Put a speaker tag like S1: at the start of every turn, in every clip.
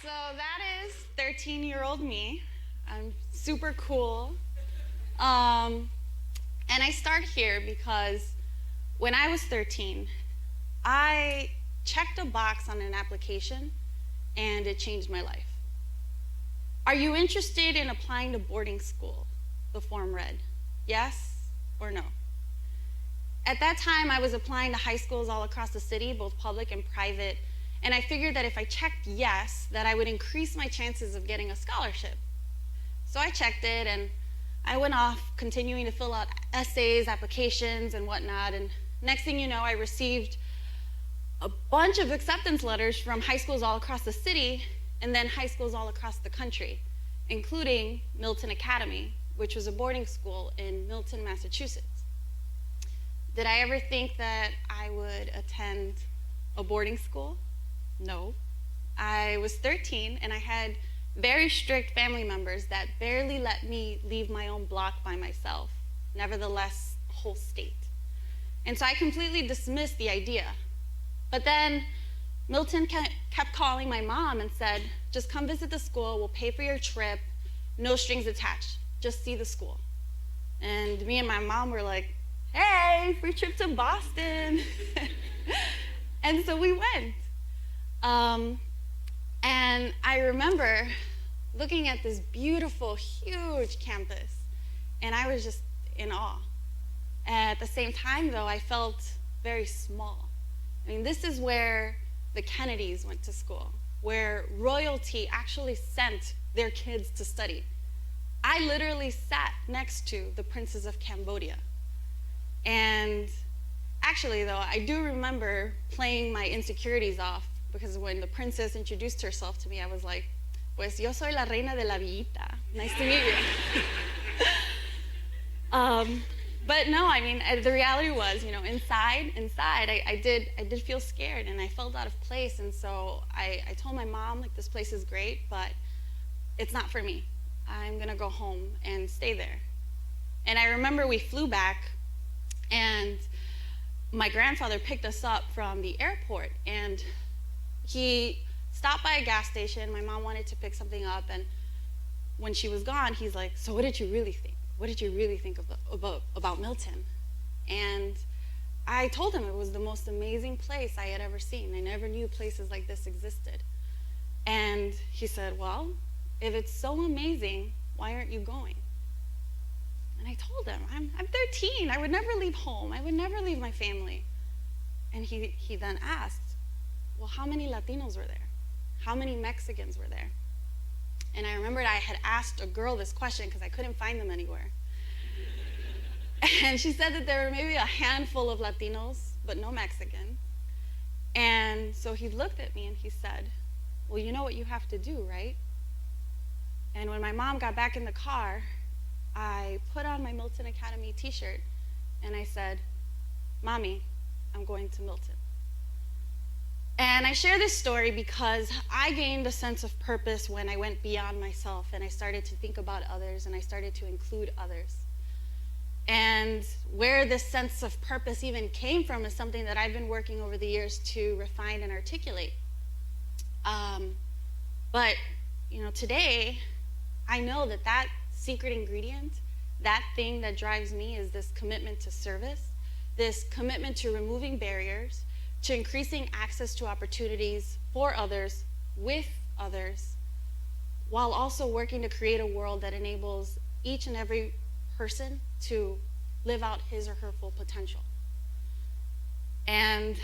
S1: So that is 13-year-old me. I'm super cool. And I start here because when I was 13, I checked a box on an application and it changed my life. Are you interested in applying to boarding school? The form read. Yes or no? At that time, I was applying to high schools all across the city, both public and private, and I figured that if I checked yes, that I would increase my chances of getting a scholarship. So I checked it, and I went off continuing to fill out essays, applications, and whatnot, and next thing you know, I received a bunch of acceptance letters from high schools all across the city, and then high schools all across the country, including Milton Academy, which was a boarding school in Milton, Massachusetts. Did I ever think that I would attend a boarding school? No. I was 13 and I had very strict family members that barely let me leave my own block by myself, nevertheless, a whole state. And so I completely dismissed the idea. But then Milton kept calling my mom and said, just come visit the school, we'll pay for your trip, no strings attached, just see the school. And me and my mom were like, hey, free trip to Boston. And so we went. And I remember looking at this beautiful, huge campus, and I was just in awe. At the same time, though, I felt very small. I mean, this is where the Kennedys went to school, where royalty actually sent their kids to study. I literally sat next to the Princess of Cambodia. And actually, though, I do remember playing my insecurities off, because when the princess introduced herself to me, I was like, pues yo soy la reina de la villita. Nice to meet you. But no, I mean, the reality was, you know, inside, I did feel scared, and I felt out of place. And so I told my mom, like, this place is great, but it's not for me. I'm gonna go home and stay there. And I remember we flew back, and my grandfather picked us up from the airport, and he stopped by a gas station. My mom wanted to pick something up, and when she was gone, he's like, so what did you really think? What did you really think about Milton? And I told him it was the most amazing place I had ever seen. I never knew places like this existed. And he said, well, if it's so amazing, why aren't you going? And I told him, I'm 13. I would never leave home. I would never leave my family. And he then asked, well, how many Latinos were there? How many Mexicans were there? And I remembered I had asked a girl this question because I couldn't find them anywhere. And she said that there were maybe a handful of Latinos, but no Mexicans. And so he looked at me and he said, well, you know what you have to do, right? And when my mom got back in the car, I put on my Milton Academy t-shirt and I said, Mommy, I'm going to Milton. And I share this story because I gained a sense of purpose when I went beyond myself and I started to think about others and I started to include others. And where this sense of purpose even came from is something that I've been working over the years to refine and articulate. But you know, today, I know that that secret ingredient, that thing that drives me is this commitment to service, this commitment to removing barriers, to increasing access to opportunities for others, with others, while also working to create a world that enables each and every person to live out his or her full potential. And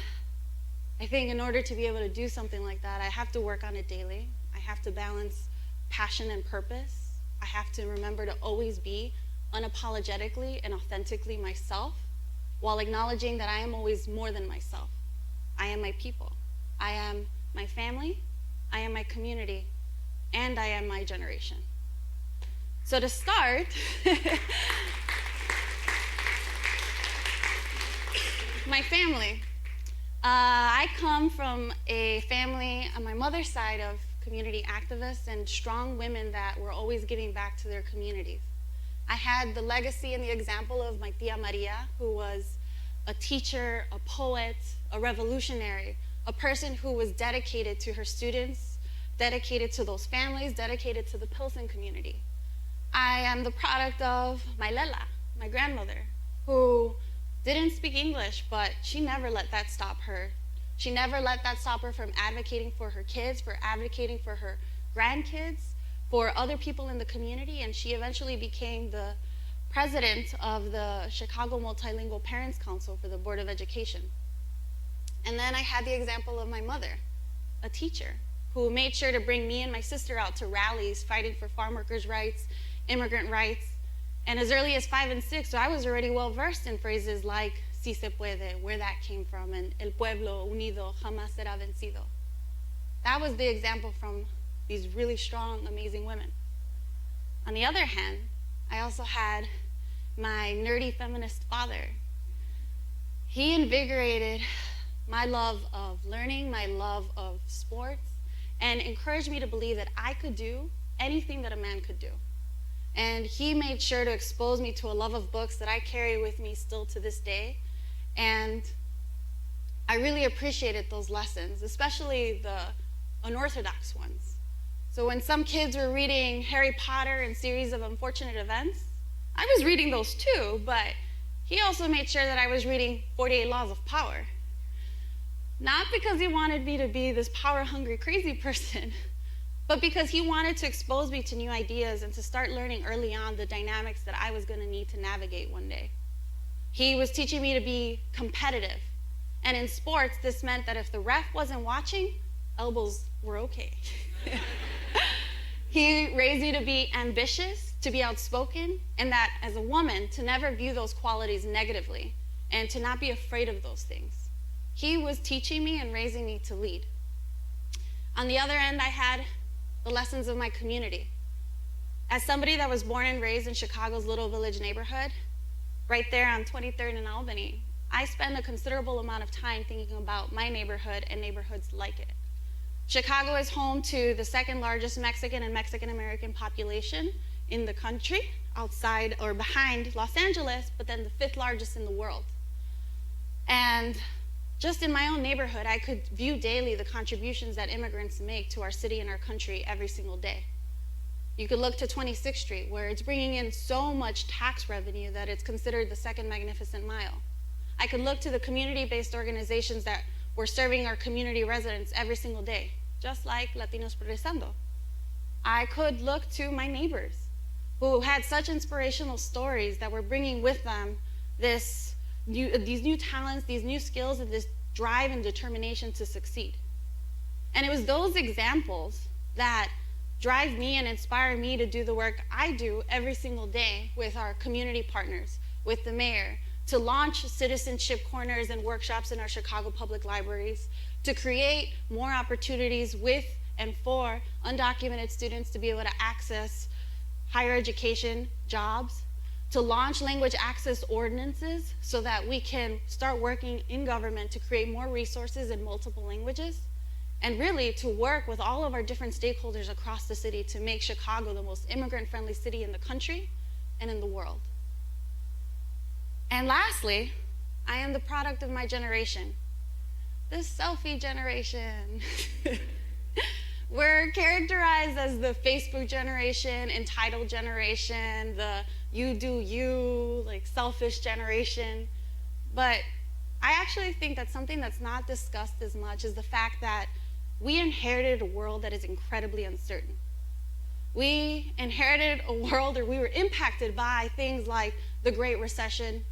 S1: I think in order to be able to do something like that, I have to work on it daily. I have to balance passion and purpose. I have to remember to always be unapologetically and authentically myself, while acknowledging that I am always more than myself. I am my people. I am my family. I am my community. And I am my generation. So to start, my family. I come from a family on my mother's side of community activists and strong women that were always giving back to their communities. I had the legacy and the example of my tia Maria, who was a teacher, a poet, a revolutionary, a person who was dedicated to her students, dedicated to those families, dedicated to the Pilsen community. I am the product of my Lela, my grandmother, who didn't speak English, but she never let that stop her. She never let that stop her from advocating for her kids, for advocating for her grandkids, for other people in the community, and she eventually became the president of the Chicago Multilingual Parents Council for the Board of Education. And then I had the example of my mother, a teacher, who made sure to bring me and my sister out to rallies fighting for farm workers' rights, immigrant rights, and as early as 5 and 6, so I was already well versed in phrases like si se puede, where that came from, and el pueblo unido jamás será vencido. That was the example from these really strong, amazing women. On the other hand, I also had my nerdy feminist father. He invigorated my love of learning, my love of sports, and encouraged me to believe that I could do anything that a man could do. And he made sure to expose me to a love of books that I carry with me still to this day. And I really appreciated those lessons, especially the unorthodox ones. So when some kids were reading Harry Potter and Series of Unfortunate Events, I was reading those too, but he also made sure that I was reading 48 Laws of Power. Not because he wanted me to be this power-hungry, crazy person, but because he wanted to expose me to new ideas and to start learning early on the dynamics that I was going to need to navigate one day. He was teaching me to be competitive. And in sports, this meant that if the ref wasn't watching, elbows were okay. He raised me to be ambitious, to be outspoken, and that as a woman, to never view those qualities negatively and to not be afraid of those things. He was teaching me and raising me to lead. On the other end, I had the lessons of my community. As somebody that was born and raised in Chicago's Little Village neighborhood, right there on 23rd and Albany, I spend a considerable amount of time thinking about my neighborhood and neighborhoods like it. Chicago is home to the second largest Mexican and Mexican-American population in the country, outside or behind Los Angeles, but then the 5th largest in the world. And just in my own neighborhood, I could view daily the contributions that immigrants make to our city and our country every single day. You could look to 26th Street, where it's bringing in so much tax revenue that it's considered the second magnificent mile. I could look to the community-based organizations that were serving our community residents every single day, just like Latinos Progresando. I could look to my neighbors, who had such inspirational stories that were bringing with them these new talents, these new skills, and this drive and determination to succeed. And it was those examples that drive me and inspire me to do the work I do every single day with our community partners, with the mayor, to launch citizenship corners and workshops in our Chicago public libraries, to create more opportunities with and for undocumented students to be able to access higher education, jobs, to launch language access ordinances so that we can start working in government to create more resources in multiple languages, and really to work with all of our different stakeholders across the city to make Chicago the most immigrant-friendly city in the country and in the world. And lastly, I am the product of my generation, the selfie generation. We're characterized as the Facebook generation, entitled generation, the you do you, like selfish generation. But I actually think that something that's not discussed as much is the fact that we inherited a world that is incredibly uncertain. We inherited a world, or we were impacted by things like the Great Recession,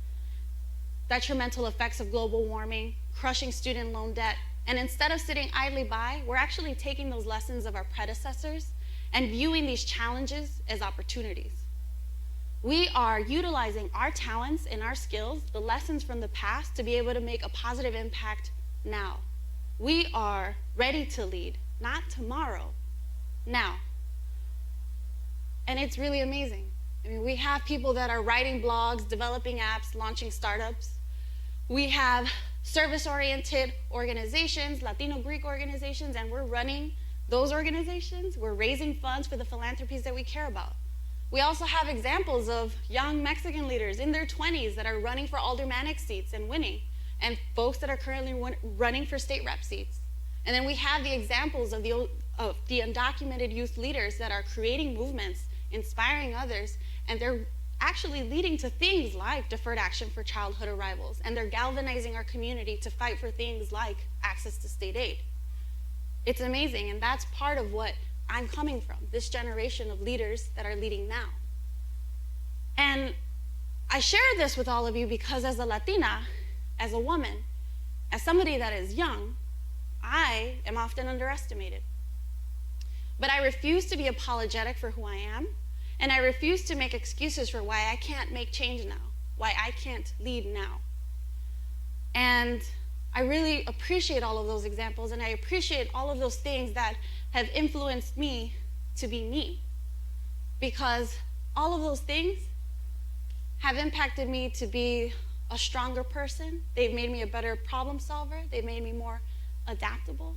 S1: detrimental effects of global warming, crushing student loan debt, and instead of sitting idly by, we're actually taking those lessons of our predecessors and viewing these challenges as opportunities. We are utilizing our talents and our skills, the lessons from the past, to be able to make a positive impact now. We are ready to lead, not tomorrow, now. And it's really amazing. I mean, we have people that are writing blogs, developing apps, launching startups. We have service-oriented organizations, Latino Greek organizations, and we're running those organizations. We're raising funds for the philanthropies that we care about. We also have examples of young Mexican leaders in their 20s that are running for aldermanic seats and winning, and folks that are currently running for state rep seats. And then we have the examples of of the undocumented youth leaders that are creating movements, inspiring others, and they're actually leading to things like deferred action for childhood arrivals, and they're galvanizing our community to fight for things like access to state aid. It's amazing, and that's part of what I'm coming from, this generation of leaders that are leading now. And I share this with all of you because as a Latina, as a woman, as somebody that is young, I am often underestimated. But I refuse to be apologetic for who I am, and I refuse to make excuses for why I can't make change now, why I can't lead now. And I really appreciate all of those examples, and I appreciate all of those things that have influenced me to be me, because all of those things have impacted me to be a stronger person. They've made me a better problem solver. They've made me more adaptable.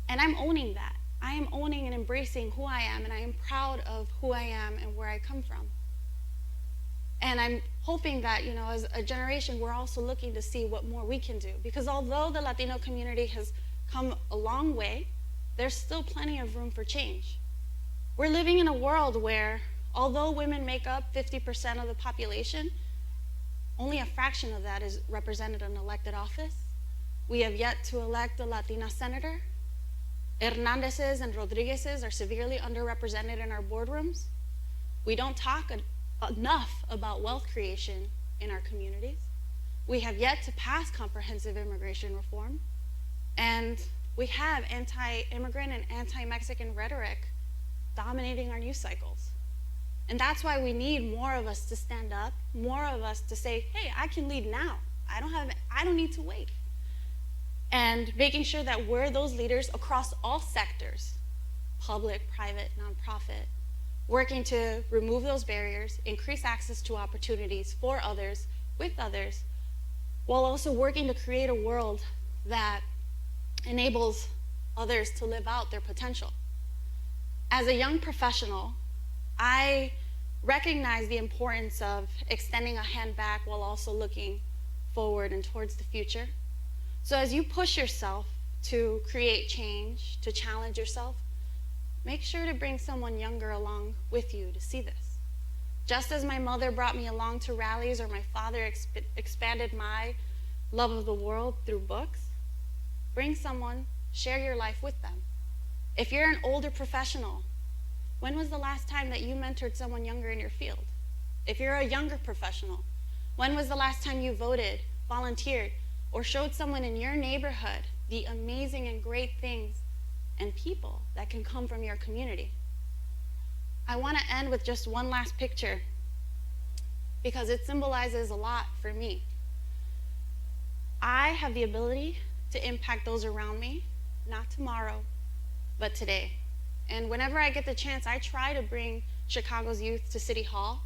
S1: And I'm owning that. I am owning and embracing who I am, and I am proud of who I am and where I come from. And I'm hoping that, as a generation, we're also looking to see what more we can do. Because although the Latino community has come a long way, there's still plenty of room for change. We're living in a world where, although women make up 50% of the population, only a fraction of that is represented in elected office. We have yet to elect a Latina senator. Hernandez's and Rodriguez's are severely underrepresented in our boardrooms. We don't talk enough about wealth creation in our communities. We have yet to pass comprehensive immigration reform. And we have anti-immigrant and anti-Mexican rhetoric dominating our news cycles. And that's why we need more of us to stand up, more of us to say, hey, I can lead now. I don't need to wait. And making sure that we're those leaders across all sectors, public, private, nonprofit, working to remove those barriers, increase access to opportunities for others, with others, while also working to create a world that enables others to live out their potential. As a young professional, I recognize the importance of extending a hand back while also looking forward and towards the future. So as you push yourself to create change, to challenge yourself, make sure to bring someone younger along with you to see this. Just as my mother brought me along to rallies, or my father expanded my love of the world through books, bring someone, share your life with them. If you're an older professional, when was the last time that you mentored someone younger in your field? If you're a younger professional, when was the last time you voted, volunteered, or showed someone in your neighborhood the amazing and great things and people that can come from your community? I want to end with just one last picture because it symbolizes a lot for me. I have the ability to impact those around me, not tomorrow, but today. And whenever I get the chance, I try to bring Chicago's youth to City Hall.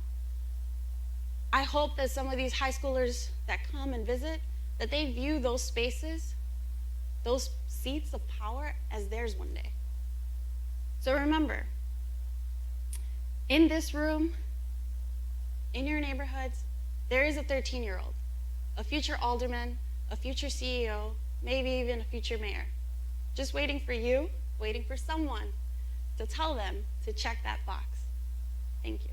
S1: I hope that some of these high schoolers that come and visit, that they view those spaces, those seats of power, as theirs one day. So remember, in this room, in your neighborhoods, there is a 13-year-old, a future alderman, a future CEO, maybe even a future mayor, just waiting for you, waiting for someone to tell them to check that box. Thank you.